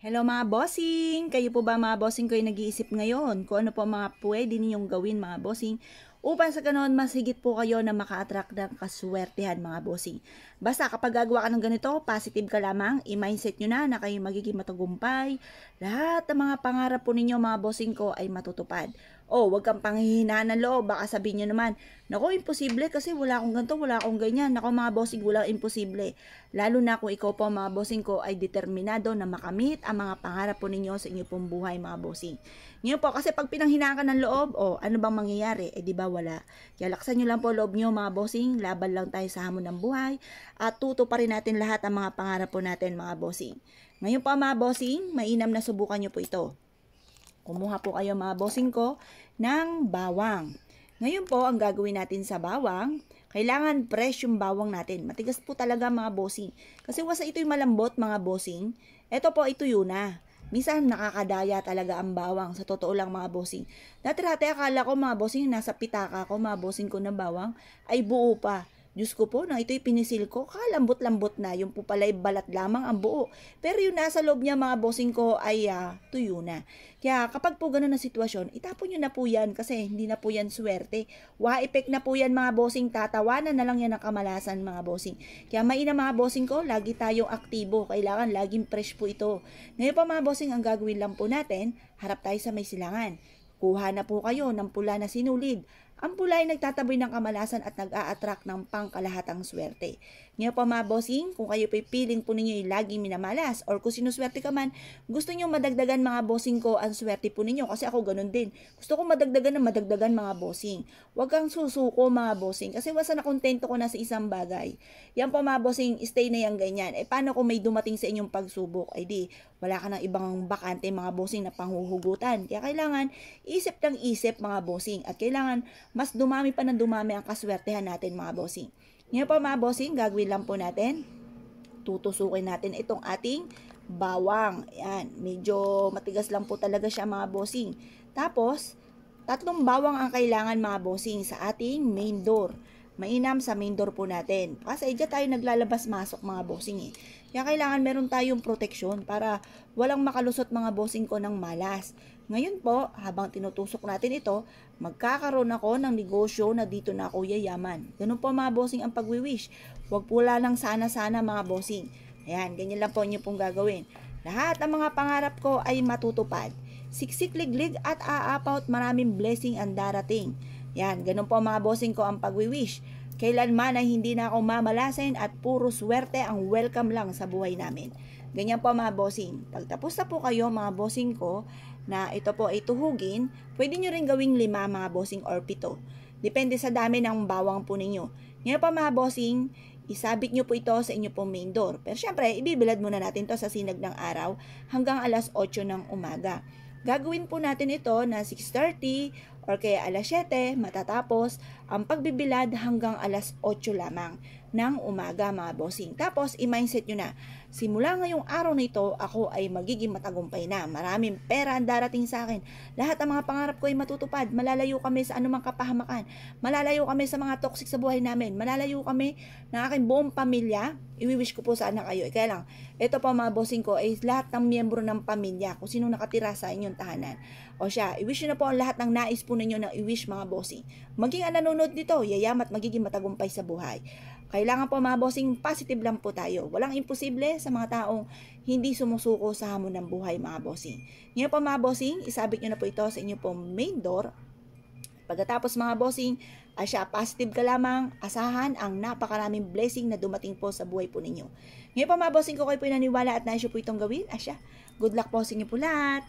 Hello mga bossing! Kayo po ba mga bossing ko ay nag-iisip ngayon kung ano po mga pwede ninyong gawin mga bossing upang sa ganoon mas higit po kayo na maka-attract ng kaswertehan mga bossing. Basta kapag gagawa ka ng ganito, positive ka lamang, i-mindset nyo na kayo magiging matagumpay. Lahat ng mga pangarap po ninyo mga bossing ko ay matutupad. Oh, wag kang panghihinaan ng loob, baka sabihin nyo naman, nako imposible kasi wala akong ganito, wala akong ganyan. Nako mga bossing, walang imposible. Lalo na kung ikaw po mga bossing ko ay determinado na makamit ang mga pangarap po ninyo sa inyo pong buhay mga bossing. Ngayon po, kasi pag pinanghinaan ka ng loob, ano bang mangyayari? Di ba wala? Kaya laksan nyo lang po loob nyo mga bossing, laban lang tayo sa hamon ng buhay at tuto pa rin natin lahat ang mga pangarap po natin mga bossing. Ngayon po mga bossing, mainam na subukan nyo po ito. Kumuha po kayo mga bossing ko ng bawang. Ngayon po, ang gagawin natin sa bawang, kailangan fresh yung bawang natin. Matigas po talaga mga bossing. Kasi wasa ito'y malambot mga bossing. Ito po, ituyo na. Minsan nakakadaya talaga ang bawang. Sa totoo lang mga bossing. Dati-dati akala ko mga bossing, nasa pitaka ko mga bossing ko ng bawang, ay buo pa. Diyos ko po, nang ito'y pinisil ko, kalambot-lambot na. Yung po pala'y balat lamang ang buo. Pero yung nasa loob niya mga bossing ko ay tuyo na. Kaya kapag po ganun na sitwasyon, itapon nyo na po yan kasi hindi na po yan swerte. Wa-effect na po yan mga bossing, tatawanan na lang yan ng kamalasan mga bossing. Kaya mainam mga bossing ko, lagi tayong aktibo. Kailangan laging fresh po ito. Ngayon pa mga bossing, ang gagawin lang po natin, harap tayo sa may silangan. Kuha na po kayo ng pula na sinulid. Ang pula ay nagtataboy ng kamalasan at nag-a-attract ng pangkalahatang swerte. Ngayon pa mga bossing, kung kayo pipiling po ninyo yung laging minamalas or kung sinuswerte ka man, gusto nyo madagdagan mga bossing ko ang swerte po ninyo kasi ako ganun din. Gusto ko madagdagan mga bossing. Huwag kang susuko mga bossing kasi wasa na kontento ko na sa isang bagay. Yan po mga bossing, stay na yan ganyan. Paano kung may dumating sa inyong pagsubok? Di, wala ka ng ibang bakante mga bossing na panghuhugutan. Kaya kailangan isip ng isip mga bossing at kailangan mas dumami pa ng dumami ang kaswertehan natin mga bossing. Ngayon po mga bossing, gagawin lang po natin. Tutusukin natin itong ating bawang. Ayan, medyo matigas lang po talaga siya mga bossing. Tapos, 3 bawang ang kailangan mga bossing sa ating main door. Mainam sa main door po natin. Kasi dyan tayo naglalabas-masok mga bossing Kaya kailangan meron tayong proteksyon para walang makalusot mga bossing ko ng malas. Ngayon po, habang tinutusok natin ito, magkakaroon ako ng negosyo na dito na ako yayaman. Ganun po mga bossing ang pagwiwish. Huwag po lang sana-sana mga bossing. Ayan, ganyan lang po inyo pong gagawin. Lahat ng mga pangarap ko ay matutupad. Siksik liglig at aapaw at maraming blessing ang darating. Yan, ganun po mga bossing ko ang pagwiwish. Kailanman ay hindi na ako mamalasin at puro swerte ang welcome lang sa buhay namin. Ganyan po mga bossing. Pagtapos na po kayo mga bossing ko na ito po ay tuhugin, pwede nyo rin gawing 5 mga bossing or 7. Depende sa dami ng bawang po ninyo. Ngayon pa mga bossing, isabit nyo po ito sa inyo pong main door. Pero syempre, ibibilad muna natin to sa sinag ng araw hanggang alas 8 ng umaga. Gagawin po natin ito na 6:30 or kaya alas 7 matatapos ang pagbibilad hanggang alas 8 lamang ng umaga mga bossing. Tapos, i-mindset nyo na, simula ngayong araw na ito, ako ay magiging matagumpay na. Maraming pera ang darating sa akin. Lahat ng mga pangarap ko ay matutupad. Malalayo kami sa anumang kapahamakan. Malalayo kami sa mga toxic sa buhay namin. Malalayo kami ng aking buong pamilya. Iwi-wish ko po sana kayo. Kaya lang, ito pa mga bossing ko ay lahat ng miyembro ng pamilya, kung sino nakatira sa inyong tahanan. O siya, i-wish nyo na po ang lahat ng nais po ninyo na i-wish mga bossing. Maging ang nanonood nito, yayamat magiging matagumpay sa buhay. Kailangan po mga bossing, positive lang po tayo. Walang imposible sa mga taong hindi sumusuko sa hamon ng buhay mga bossing. Ngayon po mga bossing, isabit nyo na po ito sa inyo pong main door. Pagkatapos mga bossing, siya, positive ka lamang, asahan ang napakaraming blessing na dumating po sa buhay po ninyo. Ngayon po mga bossing ko kayo po naniwala at naisyo po itong gawin, siya, good luck po sa inyo po lahat.